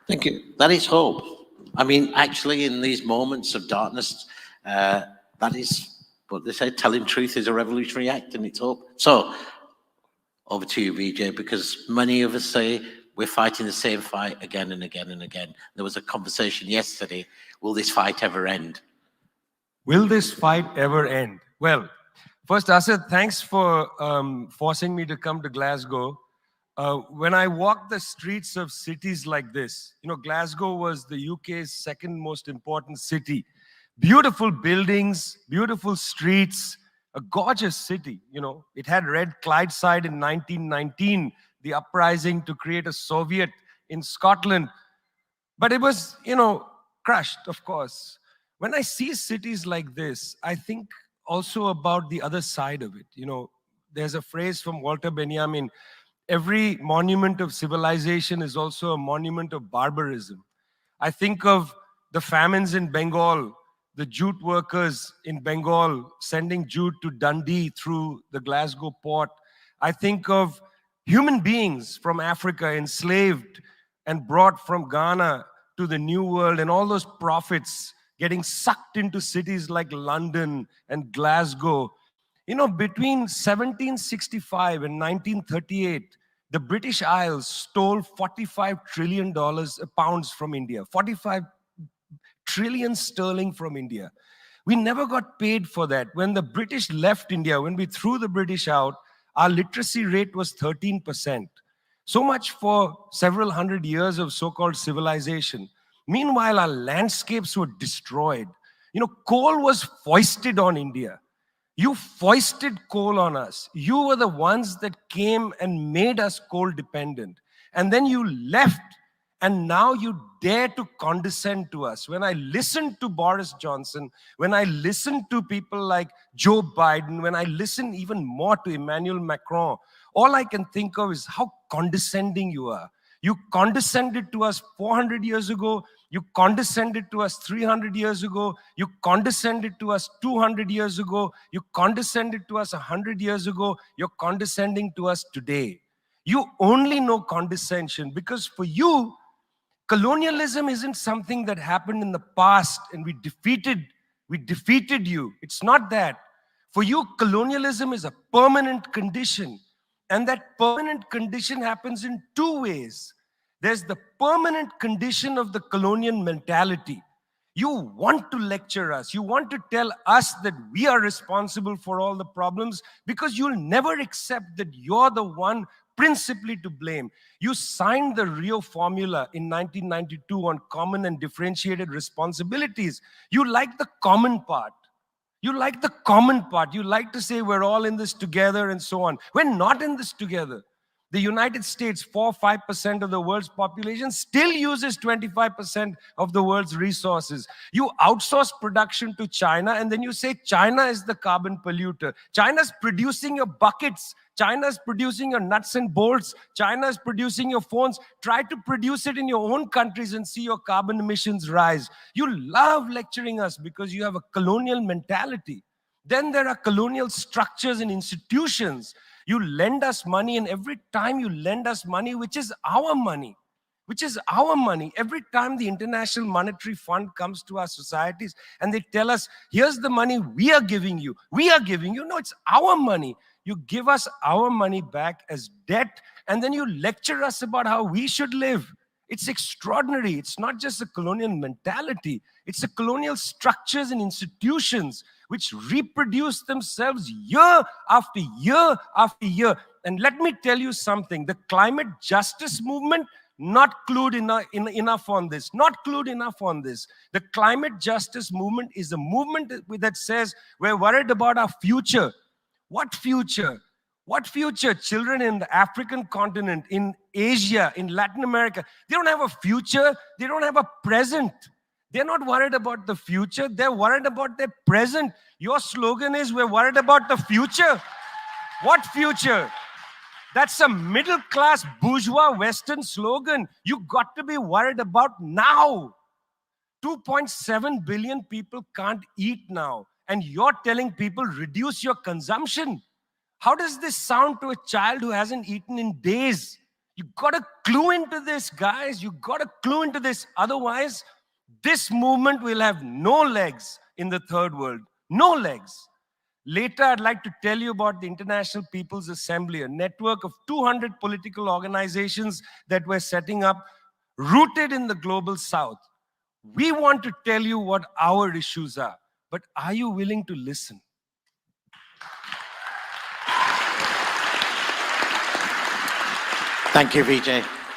Thank you. That is hope. I mean, actually, in these moments of darkness, that is what they say, telling truth is a revolutionary act, and it's hope. So, over to you, Vijay, because many of us say we're fighting the same fight again and again and again. There was a conversation yesterday, will this fight ever end? Will this fight ever end? Well, first, Asad, thanks for forcing me to come to Glasgow. When I walk the streets of cities like this, Glasgow was the UK's second most important city. Beautiful buildings, beautiful streets, a gorgeous city. It had Red Clydeside in 1919, the uprising to create a Soviet in Scotland. But it was, crushed, of course. When I see cities like this, I think also about the other side of it. There's a phrase from Walter Benjamin: every monument of civilization is also a monument of barbarism. I think of the famines in Bengal, the jute workers in Bengal sending jute to Dundee through the Glasgow port. I think of human beings from Africa enslaved and brought from Ghana to the New World, and all those profits getting sucked into cities like London and Glasgow. Between 1765 and 1938, the British Isles stole $45 trillion pounds from India, 45 trillion sterling from India. We never got paid for that. When the British left India, when we threw the British out, our literacy rate was 13%. So much for several hundred years of so-called civilization. Meanwhile, our landscapes were destroyed. Coal was foisted on India. You foisted coal on us. You were the ones that came and made us coal dependent. And then you left, and now you dare to condescend to us. When I listen to Boris Johnson, when I listen to people like Joe Biden, when I listen even more to Emmanuel Macron, all I can think of is how condescending you are. You condescended to us 400 years ago. You condescended to us 300 years ago. You condescended to us 200 years ago. You condescended to us 100 years ago. You're condescending to us today. You only know condescension because for you, colonialism isn't something that happened in the past and we defeated you. It's not that. For you, colonialism is a permanent condition. And that permanent condition happens in two ways. There's the permanent condition of the colonial mentality. You want to lecture us. You want to tell us that we are responsible for all the problems because you'll never accept that you're the one principally to blame. You signed the Rio Formula in 1992 on common and differentiated responsibilities. You like the common part. You like the common part. You like to say we're all in this together and so on. We're not in this together. The United States, 4-5% of the world's population, still uses 25% of the world's resources. You outsource production to China, and then you say China is the carbon polluter. China's producing your buckets. China's producing your nuts and bolts. China's producing your phones. Try to produce it in your own countries and see your carbon emissions rise. You love lecturing us because you have a colonial mentality. Then there are colonial structures and institutions. You lend us money, and every time you lend us money, which is our money, every time the International Monetary Fund comes to our societies and they tell us, here's the money we are giving you. No, it's our money. You give us our money back as debt, and then you lecture us about how we should live. It's extraordinary. It's not just a colonial mentality. It's the colonial structures and institutions which reproduce themselves year after year after year. And let me tell you something. The climate justice movement, not clued enough on this. Not clued enough on this. The climate justice movement is a movement that says we're worried about our future. What future? What future? Children in the African continent, in Asia, in Latin America, they don't have a future. They don't have a present. They're not worried about the future. They're worried about their present. Your slogan is, we're worried about the future. What future? That's a middle-class bourgeois Western slogan. You got to be worried about now. 2.7 billion people can't eat now. And you're telling people, reduce your consumption. How does this sound to a child who hasn't eaten in days? You got to clue into this, guys. You got to clue into this. Otherwise, this movement will have no legs in the third world. No legs. Later, I'd like to tell you about the International People's Assembly, a network of 200 political organizations that we're setting up, rooted in the global south. We want to tell you what our issues are, but are you willing to listen? Thank you, Vijay.